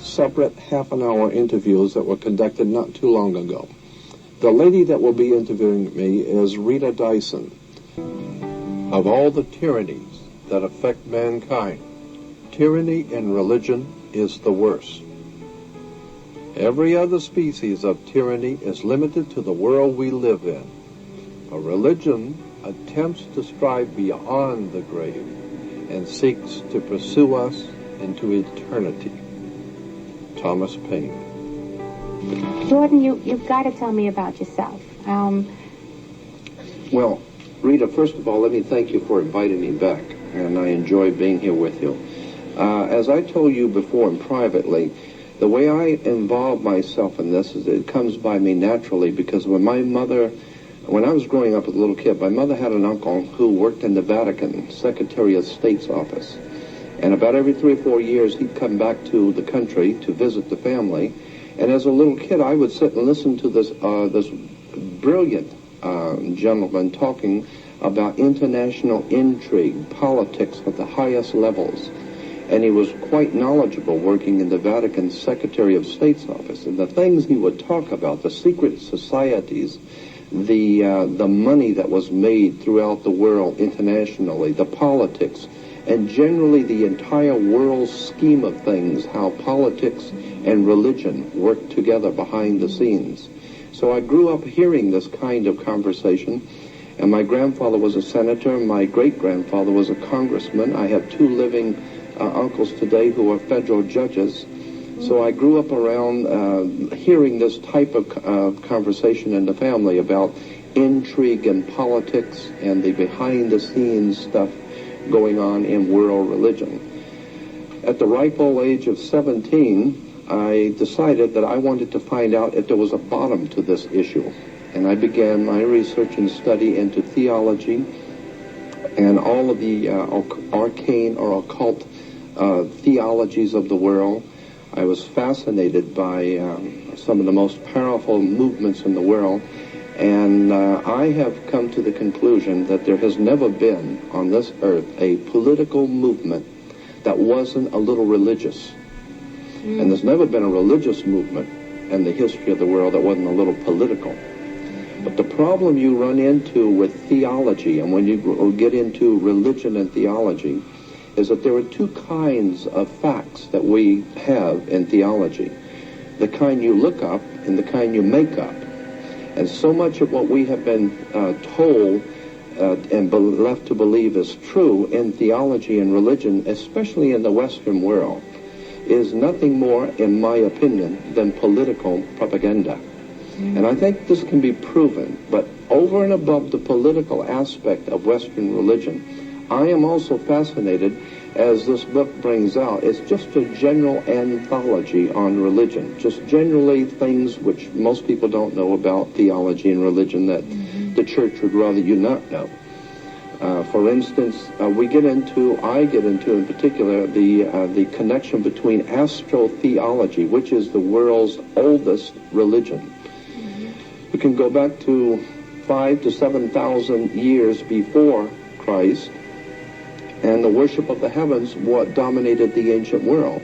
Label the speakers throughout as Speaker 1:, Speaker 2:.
Speaker 1: separate half-an-hour interviews that were conducted not too long ago. The lady that will be interviewing me is Rita Dyson. Of all the tyrannies that affect mankind, tyranny in religion is the worst. Every other species of tyranny is limited to the world we live in. A religion attempts to strive beyond the grave and seeks to pursue us into eternity. Thomas Paine.
Speaker 2: Jordan, you've got to tell me about yourself.
Speaker 3: Well, Rita, first of all, let me thank you for inviting me back, and I enjoy being here with you. As I told you before and privately, the way I involve myself in this is it comes by me naturally, because when I was growing up as a little kid, my mother had an uncle who worked in the Vatican Secretary of State's office. And about every 3 or 4 years, he'd come back to the country to visit the family. And as a little kid, I would sit and listen to this brilliant gentleman talking about international intrigue, politics at the highest levels. And he was quite knowledgeable working in the Vatican Secretary of State's office. And the things he would talk about, the secret societies, the money that was made throughout the world internationally, the politics, and generally the entire world scheme of things, how politics and religion work together behind the scenes. So I grew up hearing this kind of conversation, and my grandfather was a senator, my great-grandfather was a congressman. I have 2 living uncles today who are federal judges. So I grew up around hearing this type of conversation in the family about intrigue and politics and the behind-the-scenes stuff going on in world religion. At the ripe old age of 17, I decided that I wanted to find out if there was a bottom to this issue. And I began my research and study into theology and all of the arcane or occult theologies of the world. I was fascinated by some of the most powerful movements in the world, and I have come to the conclusion that there has never been on this earth a political movement that wasn't a little religious. And there's never been a religious movement in the history of the world that wasn't a little political. But the problem you run into with theology, and when you get into religion and theology, is that there are 2 kinds of facts that we have in theology. The kind you look up and the kind you make up. And so much of what we have been told and left to believe is true in theology and religion, especially in the Western world, is nothing more, in my opinion, than political propaganda. And I think this can be proven, but over and above the political aspect of Western religion, I am also fascinated, as this book brings out, it's just a general anthology on religion, just generally things which most people don't know about theology and religion that the church would rather you not know. For instance, I get into in particular the connection between astrotheology, which is the world's oldest religion. We can go back to 5,000 to 7,000 years before Christ, and the worship of the heavens what dominated the ancient world.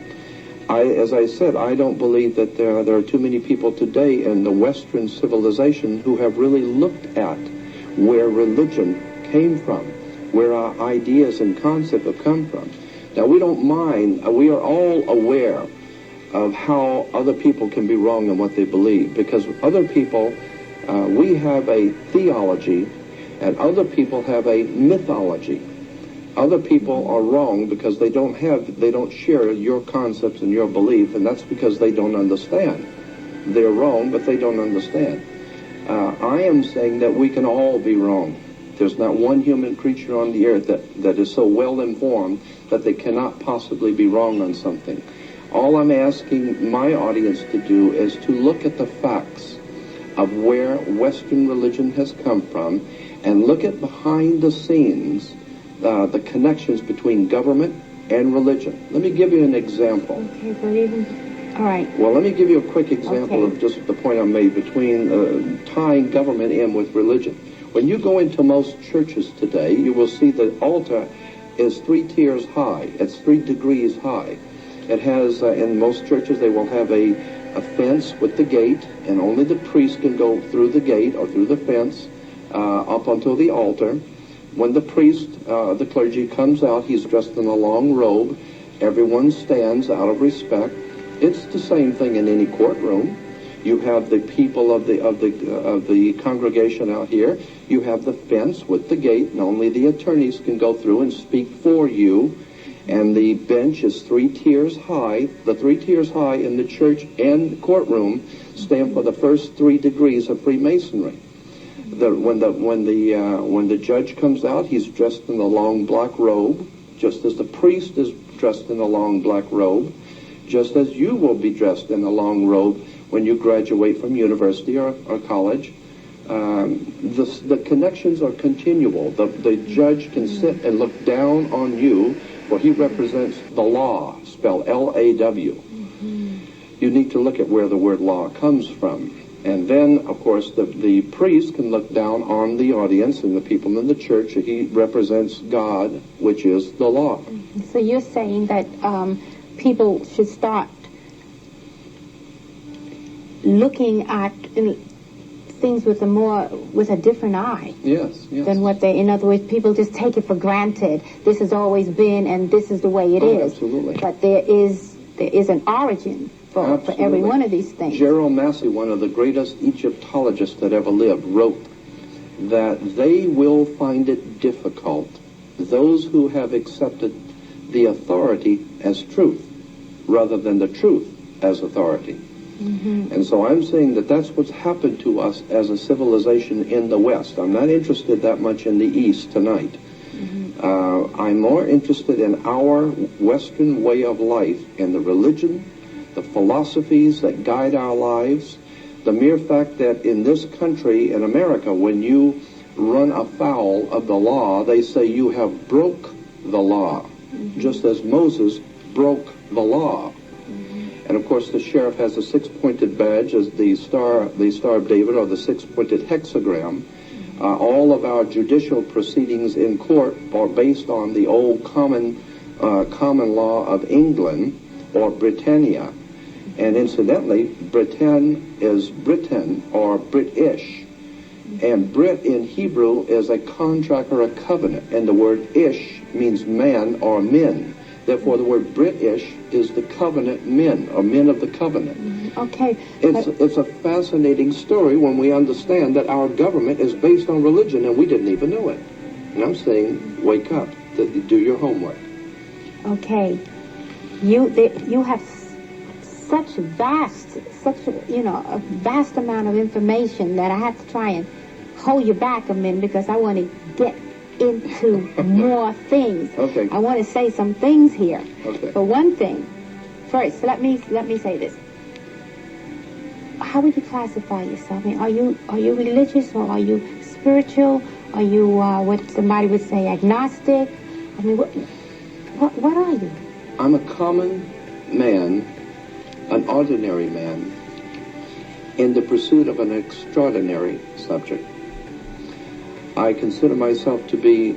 Speaker 3: As I said, I don't believe that there are too many people today in the Western civilization who have really looked at where religion came from, where our ideas and concepts have come from. Now, we don't mind, we are all aware of how other people can be wrong in what they believe, because other people, we have a theology, and other people have a mythology. Other people are wrong because they don't share your concepts and your belief, and that's because they don't understand. They're wrong, but they don't understand. I am saying that we can all be wrong. There's not one human creature on the earth that is so well informed that they cannot possibly be wrong on something. All I'm asking my audience to do is to look at the facts of where Western religion has come from and look at behind the scenes the connections between government and religion. Let me give you an example.
Speaker 2: Okay, but even... All right.
Speaker 3: Well, let me give you a quick example of just the point I made between tying government in with religion. When you go into most churches today, you will see the altar is 3 tiers high. It's 3 degrees high. It has, in most churches, they will have a fence with the gate, and only the priest can go through the gate or through the fence up until the altar. When the priest, the clergy, comes out, he's dressed in a long robe. Everyone stands out of respect. It's the same thing in any courtroom. You have the people of the congregation out here. You have the fence with the gate, and only the attorneys can go through and speak for you. And the bench is 3 tiers high. The 3 tiers high in the church and courtroom stand for the first 3 degrees of Freemasonry. When the judge comes out, he's dressed in a long black robe, just as the priest is dressed in a long black robe, just as you will be dressed in a long robe when you graduate from university or college. The connections are continual. The judge can sit and look down on you, for he represents the law, spelled L-A-W. You need to look at where the word law comes from. And then, of course, the priest can look down on the audience and the people in the church. He represents God, which is the law.
Speaker 2: So you're saying that people should start looking at things with a different eye.
Speaker 3: Yes.
Speaker 2: Than what they, in other words, people just take it for granted. This has always been, and this is the way it is.
Speaker 3: Absolutely.
Speaker 2: But there is an origin for every one of these things.
Speaker 3: Gerald Massey, one of the greatest Egyptologists that ever lived, wrote that they will find it difficult, those who have accepted the authority as truth, rather than the truth as authority. And so I'm saying that that's what's happened to us as a civilization in the West. I'm not interested that much in the East tonight. I'm more interested in our Western way of life and the religion, the philosophies that guide our lives, the mere fact that in this country, in America, when you run afoul of the law, they say you have broke the law, just as Moses broke the law. And of course, the sheriff has a 6-pointed badge as the Star of David, or the 6-pointed hexagram. All of our judicial proceedings in court are based on the old common law of England, or Britannia. And incidentally, Britain is Britain, or British. And Brit in Hebrew is a contract or a covenant. And the word ish means man or men. Therefore, the word British is the covenant men, or men of the covenant.
Speaker 2: Okay.
Speaker 3: It's a fascinating story when we understand that our government is based on religion, and we didn't even know it. And I'm saying, wake up, do your homework.
Speaker 2: Okay. You have such a vast amount of information that I have to try and hold you back a minute, because I want to get into more things.
Speaker 3: Okay.
Speaker 2: I want to say some things here.
Speaker 3: Okay.
Speaker 2: For one thing, first, let me say this. How would you classify yourself? I mean, are you religious, or are you spiritual? Are you what somebody would say agnostic? I mean, what are you?
Speaker 3: I'm a common man, an ordinary man, in the pursuit of an extraordinary subject. I consider myself to be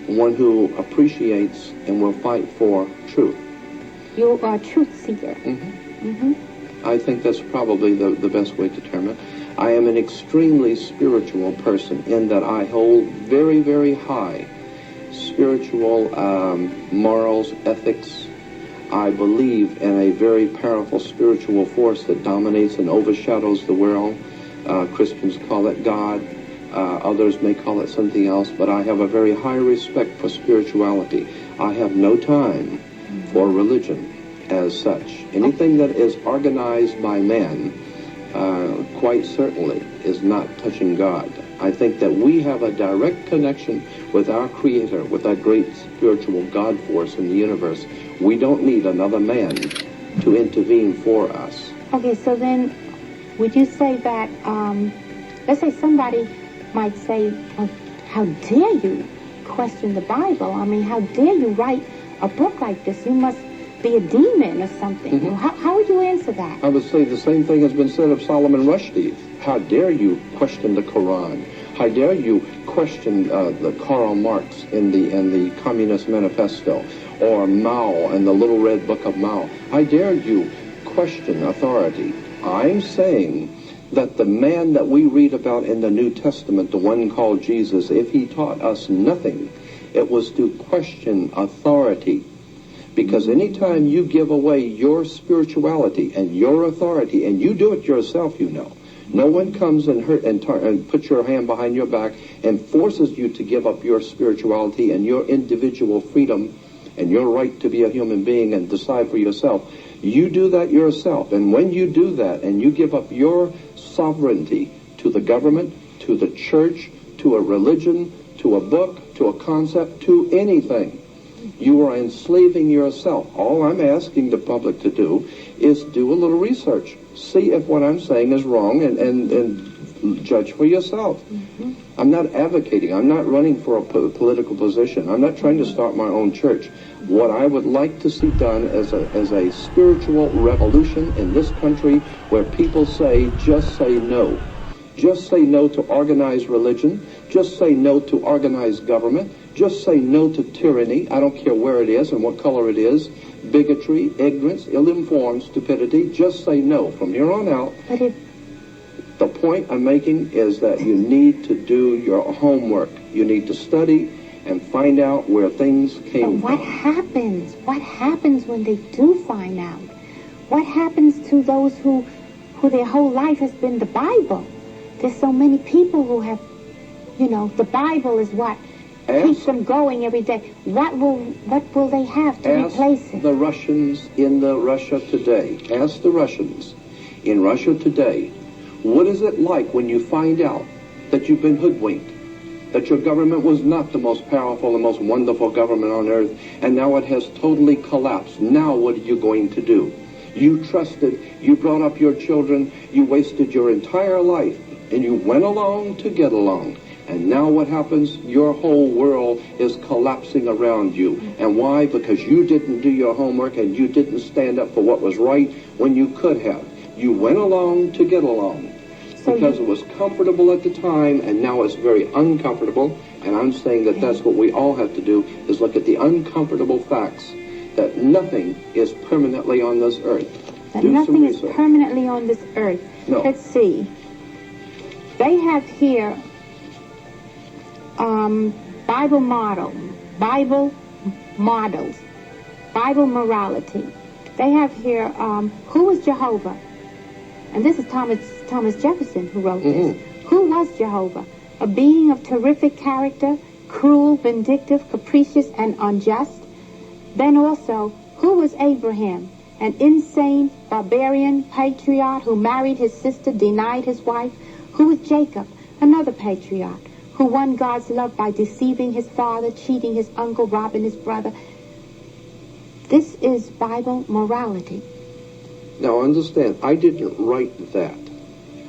Speaker 3: one who appreciates and will fight for truth.
Speaker 2: You are a truth seeker.
Speaker 3: I think that's probably the best way to term it. I am an extremely spiritual person, in that I hold very, very high spiritual morals, ethics. I believe in a very powerful spiritual force that dominates and overshadows the world. Christians call it God. Others may call it something else, but I have a very high respect for spirituality. I have no time for religion as such. Anything that is organized by man, quite certainly, is not touching God. I think that we have a direct connection with our Creator, with that great spiritual God force in the universe. We don't need another man to intervene for us.
Speaker 2: Okay, so then, would you say that, let's say somebody might say, well, how dare you question the Bible? I mean, how dare you write a book like this? You must be a demon or something. How would you answer that?
Speaker 3: I would say the same thing has been said of Solomon Rushdie. How dare you question the Quran? How dare you question the Karl Marx in the Communist Manifesto? or Mao and the Little Red Book of Mao. I dare you question authority. I'm saying that the man that we read about in the New Testament, the one called Jesus, if he taught us nothing, it was to question authority. Because anytime you give away your spirituality and your authority, and you do it yourself, you know, no one comes and puts your hand behind your back and forces you to give up your spirituality and your individual freedom and your right to be a human being and decide for yourself. You do that yourself. And when you do that and you give up your sovereignty to the government, to the church, to a religion, to a book, to a concept, to anything, you are enslaving yourself. All I'm asking the public to do is do a little research. See if what I'm saying is wrong and judge for yourself. Mm-hmm. I'm not advocating. I'm not running for a political position. I'm not trying to start my own church. What I would like to see done is a spiritual revolution in this country where people say, just say no. Just say no to organized religion. Just say no to organized government. Just say no to tyranny. I don't care where it is and what color it is. Bigotry, ignorance, ill-informed stupidity. Just say no. From here on out, the point I'm making is that you need to do your homework. You need to study and find out where things came from.
Speaker 2: What happens? What happens when they do find out? What happens to those who their whole life has been the Bible? There's so many people who have, the Bible is what keeps them going every day. What will they have to replace it?
Speaker 3: The Russians in Russia today. Ask the Russians in Russia today, what is it like when you find out that you've been hoodwinked, that your government was not the most powerful, the most wonderful government on earth, and now it has totally collapsed? Now what are you going to do? You trusted, you brought up your children, you wasted your entire life, and you went along to get along. And now what happens? Your whole world is collapsing around you. And why? Because you didn't do your homework and you didn't stand up for what was right when you could have. You went along to get along because it was comfortable at the time, and now it's very uncomfortable. And I'm saying that that's what we all have to do, is look at the uncomfortable facts, that nothing is permanently on this earth.
Speaker 2: That nothing is permanently on this earth.
Speaker 3: No.
Speaker 2: Let's see. They have here Bible models, Bible morality. They have here, who was Jehovah? And this is Thomas Jefferson who wrote this. Who was Jehovah? A being of terrific character, cruel, vindictive, capricious, and unjust. Then also, who was Abraham? An insane, barbarian patriarch who married his sister, denied his wife. Who was Jacob? Another patriarch who won God's love by deceiving his father, cheating his uncle, robbing his brother. This is Bible morality.
Speaker 3: Now understand, I didn't write that.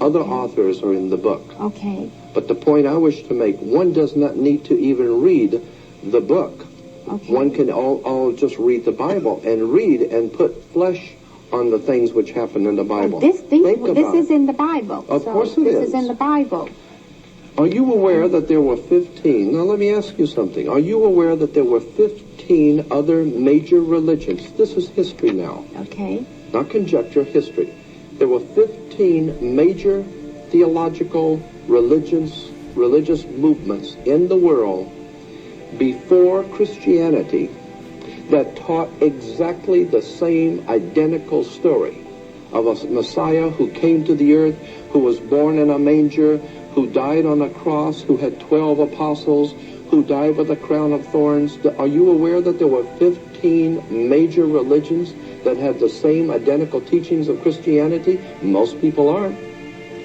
Speaker 3: Other authors are in the book.
Speaker 2: Okay.
Speaker 3: But the point I wish to make, one does not need to even read the book.
Speaker 2: Okay.
Speaker 3: One can all just read the Bible and read and put flesh on the things which happen in the Bible.
Speaker 2: This is in the Bible.
Speaker 3: Of course it is.
Speaker 2: This is in the Bible.
Speaker 3: Are you aware that there were 15? Now let me ask you something. Are you aware that there were 15 other major religions? This is history now.
Speaker 2: Okay.
Speaker 3: Not conjecture, history. There were 15 major theological religious movements in the world before Christianity that taught exactly the same identical story of a Messiah who came to the earth, who was born in a manger, who died on a cross, who had 12 apostles, who died with a crown of thorns. Are you aware that there were 15 major religions that had the same identical teachings of Christianity? Most people aren't.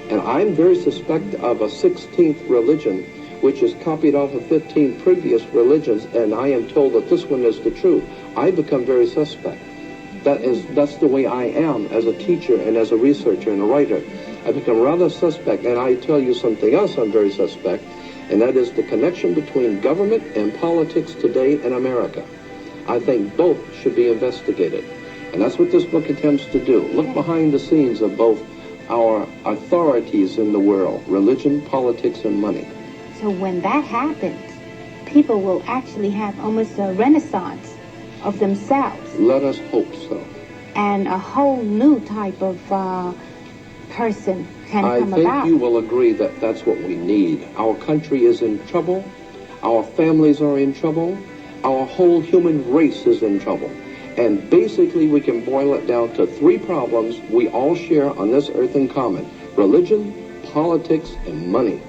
Speaker 3: And I'm very suspect of a 16th religion, which is copied off of 15 previous religions, and I am told that this one is the truth. I become very suspect. That's the way I am as a teacher and as a researcher and a writer. I become rather suspect, and I tell you something else I'm very suspect, and that is the connection between government and politics today in America. I think both should be investigated. And that's what this book attempts to do. Look behind the scenes of both our authorities in the world, religion, politics, and money.
Speaker 2: So when that happens, people will actually have almost a renaissance of themselves.
Speaker 3: Let us hope so.
Speaker 2: And a whole new type of person can come about.
Speaker 3: I think you will agree that that's what we need. Our country is in trouble. Our families are in trouble. Our whole human race is in trouble. And basically we can boil it down to three problems we all share on this earth in common: religion, politics, and money.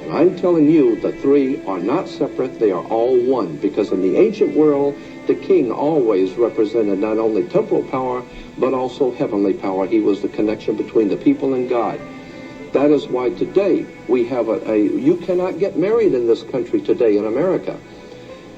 Speaker 3: And I'm telling you, the three are not separate, they are all one. Because in the ancient world, the king always represented not only temporal power, but also heavenly power. He was the connection between the people and God. That is why today we have you cannot get married in this country today in America.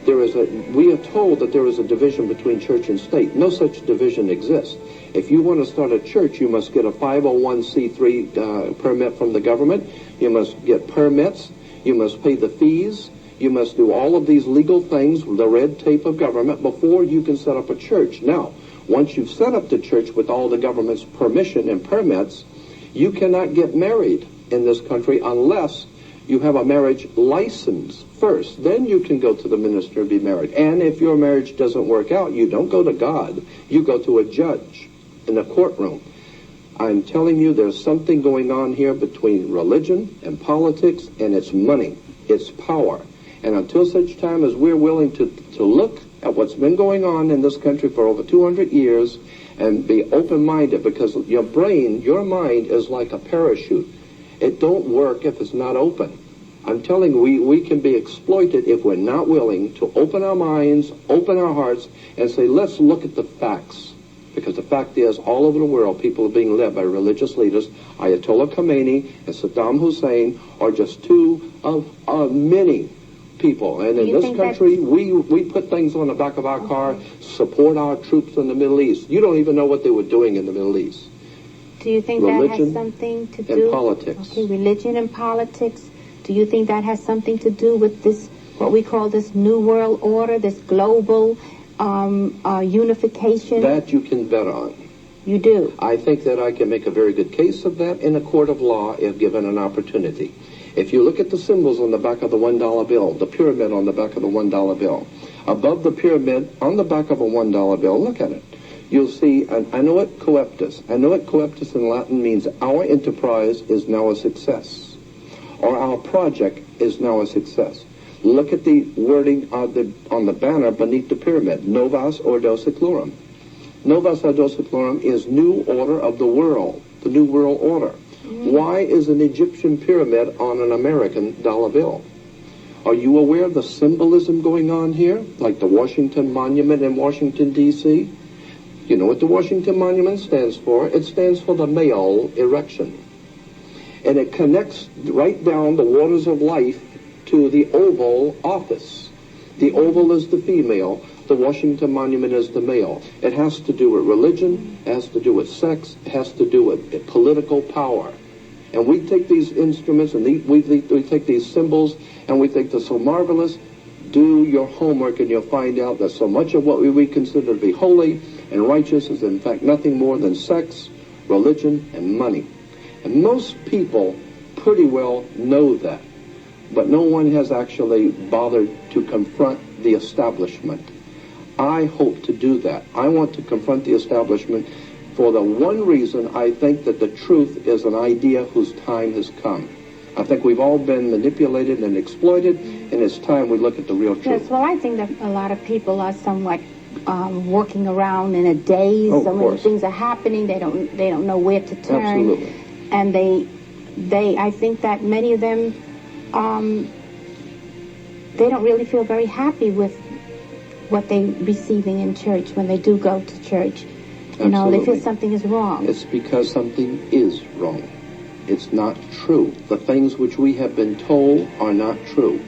Speaker 3: We are told that there is a division between church and state. No such division exists. If you want to start a church, you must get a 501c3 permit from the government. You must get permits. You must pay the fees. You must do all of these legal things, the red tape of government, before you can set up a church. Now, once you've set up the church with all the government's permission and permits, you cannot get married in this country unless you have a marriage license first. Then you can go to the minister and be married. And if your marriage doesn't work out, you don't go to God. You go to a judge in a courtroom. I'm telling you, there's something going on here between religion and politics, and it's money. It's power. And until such time as we're willing to look at what's been going on in this country for over 200 years and be open-minded, because your brain, your mind is like a parachute. It don't work if it's not open. I'm telling you, we can be exploited if we're not willing to open our minds, open our hearts, and say, let's look at the facts. Because the fact is, all over the world, people are being led by religious leaders. Ayatollah Khomeini and Saddam Hussein are just two of many people. And in this country, we put things on the back of our car, support our troops in the Middle East. You don't even know what they were doing in the Middle East.
Speaker 2: Do you think that has something to do?
Speaker 3: And politics.
Speaker 2: Okay, religion and politics. Do you think that has something to do with this, what we call this new world order, this global unification?
Speaker 3: That you can bet on.
Speaker 2: You do?
Speaker 3: I think that I can make a very good case of that in a court of law if given an opportunity. If you look at the symbols on the back of the $1 bill, the pyramid on the back of the $1 bill, above the pyramid on the back of a $1 bill, look at it. You'll see an annuit coeptus. Annuit coeptus in Latin means our enterprise is now a success, or our project is now a success. Look at the wording on the banner beneath the pyramid, Novus Ordo Seclorum. Novus Ordo Seclorum is new order of the world, the new world order. Why is an Egyptian pyramid on an American dollar bill? Are you aware of the symbolism going on here? Like the Washington Monument in Washington, D.C.? You know what the Washington Monument stands for? It stands for the male erection. And it connects right down the waters of life to the Oval Office. The Oval is the female. The Washington Monument is the male. It has to do with religion. It has to do with sex. It has to do with political power. And we take these instruments and we take these symbols and we think they're so marvelous. Do your homework and you'll find out that so much of what we consider to be holy and righteous is in fact nothing more than sex, religion, and money. And most people pretty well know that. But no one has actually bothered to confront the establishment. I hope to do that. I want to confront the establishment for the one reason I think that the truth is an idea whose time has come. I think we've all been manipulated and exploited, and it's time we look at the real truth.
Speaker 2: Yes, well, I think that a lot of people are somewhat working around in a daze.
Speaker 3: Oh,
Speaker 2: so many things are happening. They don't know where to turn.
Speaker 3: Absolutely.
Speaker 2: And I think that many of them, they don't really feel very happy with what they're receiving in church when they do go to church. You know, they feel something is wrong.
Speaker 3: It's because something is wrong. It's not true. The things which we have been told are not true.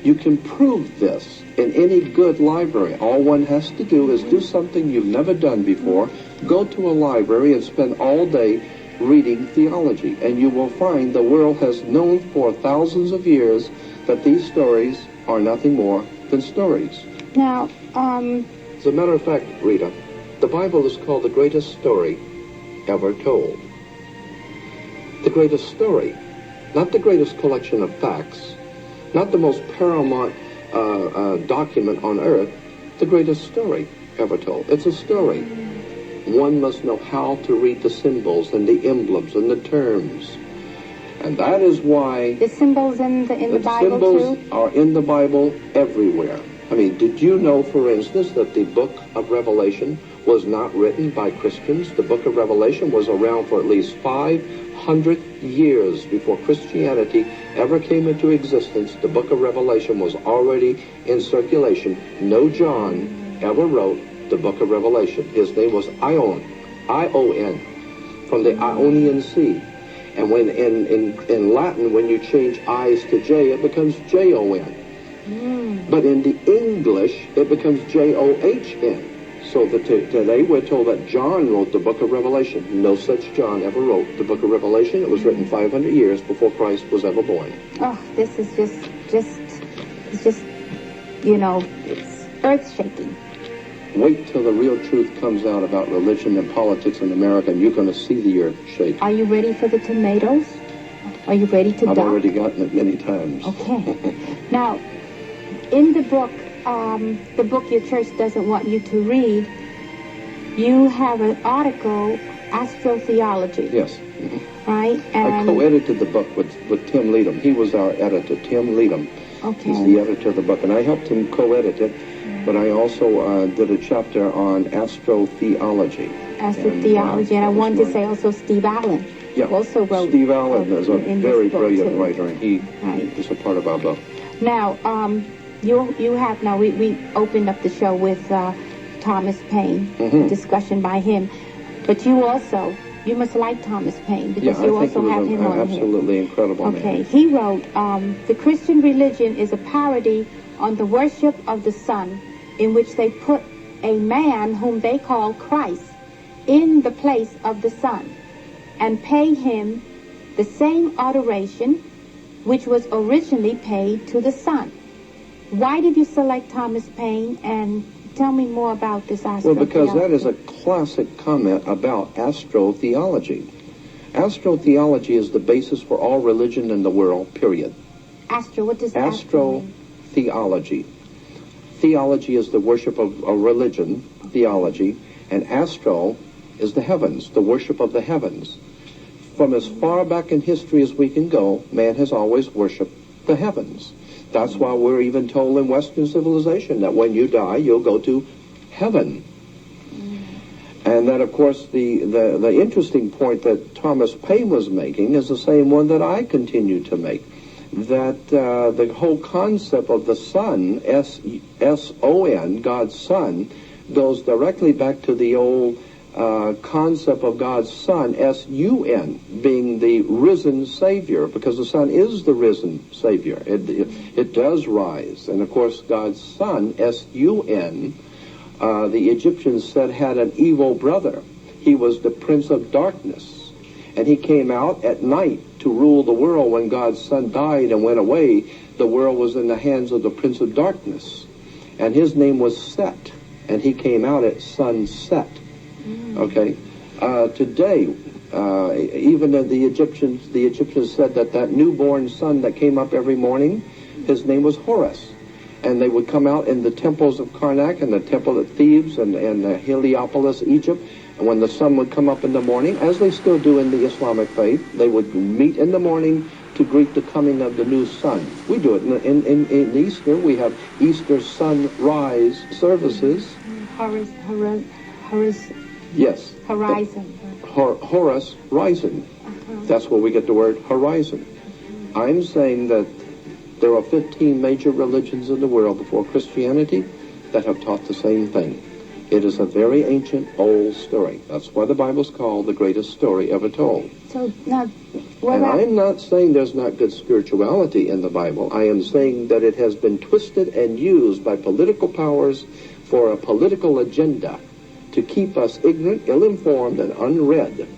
Speaker 3: You can prove this in any good library. All one has to do is do something you've never done before. Go to a library and spend all day reading theology, and you will find the world has known for thousands of years that these stories are nothing more than stories.
Speaker 2: Now,
Speaker 3: as a matter of fact, Rita, the Bible is called the greatest story ever told. The greatest story, not the greatest collection of facts, not the most paramount document on earth, the greatest story ever told. It's a story. One must know how to read the symbols and the emblems and the terms. And that is why
Speaker 2: the symbols in the Bible
Speaker 3: symbols
Speaker 2: too?
Speaker 3: are in the Bible everywhere. I mean, did you know, for instance, that the book of Revelation was not written by Christians? The book of Revelation was around for at least 500 years before Christianity ever came into existence. The book of Revelation was already in circulation. No John ever wrote the book of Revelation. His name was Ion, I-O-N, from the Ionian Sea. And when in Latin, when you change I's to J, it becomes J-O-N. But in the English, it becomes J-O-H-N. So that today we're told that John wrote the book of Revelation. No such John ever wrote the book of Revelation. It was written 500 years before Christ was ever born.
Speaker 2: Oh, this is just, you know, it's earth-shaking.
Speaker 3: Wait till the real truth comes out about religion and politics in America, and you're going to see the earth shake.
Speaker 2: Are you ready for the tomatoes? Are you ready to
Speaker 3: I've
Speaker 2: duck?
Speaker 3: already gotten it many times.
Speaker 2: Okay. Now, in the book your church doesn't want you to read, you have an article, Astrotheology.
Speaker 3: Yes.
Speaker 2: Right?
Speaker 3: I co-edited the book with Tim Leadham. He was our editor, Tim Leadham.
Speaker 2: Okay.
Speaker 3: He's the editor of the book, and I helped him co-edit it. But I also did a chapter on astrotheology.
Speaker 2: Astrotheology, and I wanted to say also Steve Allen.
Speaker 3: Yeah,
Speaker 2: also wrote.
Speaker 3: Steve Allen is a very brilliant
Speaker 2: too.
Speaker 3: writer, and he is a part of our book.
Speaker 2: Now, you have now we opened up the show with Thomas Paine, discussion by him, but you must like Thomas Paine because you also have him on here.
Speaker 3: Absolutely incredible man.
Speaker 2: Okay, he wrote, the Christian religion is a parody on the worship of the sun, in which they put a man whom they call Christ in the place of the sun and pay him the same adoration which was originally paid to the sun. Why did you select Thomas Paine, and tell me more about this astrotheology?
Speaker 3: Well, because that is a classic comment about astrotheology. Astrotheology is the basis for all religion in the world, period.
Speaker 2: What does astro mean?
Speaker 3: Theology. Theology is the worship of a religion, theology, and astro is the heavens, the worship of the heavens. From as far back in history as we can go, man has always worshipped the heavens. That's why we're even told in Western civilization that when you die, you'll go to heaven. And that, of course, the interesting point that Thomas Paine was making is the same one that I continue to make. That the whole concept of the sun, S-O-N, God's Son, goes directly back to the old concept of God's Son, S-U-N, being the risen Savior, because the Son is the risen Savior. It does rise. And, of course, God's Son, S-U-N, the Egyptians said had an evil brother. He was the Prince of Darkness. And he came out at night to rule the world. When God's Son died and went away, the world was in the hands of the Prince of Darkness. And his name was Set. And he came out at sunset. Okay? Today, even the Egyptians said that newborn son that came up every morning, his name was Horus. And they would come out in the temples of Karnak and the temple at Thebes and Heliopolis, Egypt. And when the sun would come up in the morning, as they still do in the Islamic faith, they would meet in the morning to greet the coming of the new sun. We do it in Easter. We have Easter sunrise services.
Speaker 2: Horus.
Speaker 3: Yes.
Speaker 2: Horizon.
Speaker 3: Horus rising. That's where we get the word horizon. I'm saying that there are 15 major religions in the world before Christianity that have taught the same thing. It is a very ancient, old story. That's why the Bible's called the greatest story ever told.
Speaker 2: So now,
Speaker 3: I'm not saying there's not good spirituality in the Bible. I am saying that it has been twisted and used by political powers for a political agenda to keep us ignorant, ill-informed, and unread,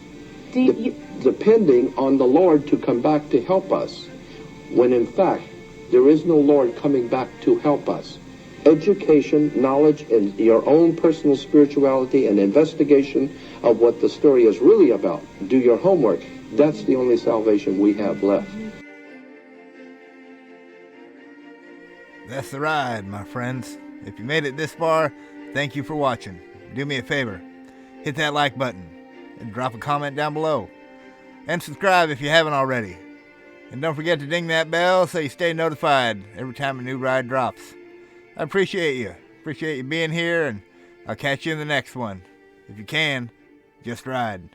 Speaker 3: depending on the Lord to come back to help us, when in fact there is no Lord coming back to help us. Education, knowledge, and your own personal spirituality and investigation of what the story is really about. Do your homework. That's the only salvation we have left.
Speaker 4: That's the ride, my friends. If you made it this far, thank you for watching. Do me a favor, hit that like button and drop a comment down below. And subscribe if you haven't already. And don't forget to ding that bell so you stay notified every time a new ride drops. I appreciate you. Appreciate you being here, and I'll catch you in the next one. If you can, just ride.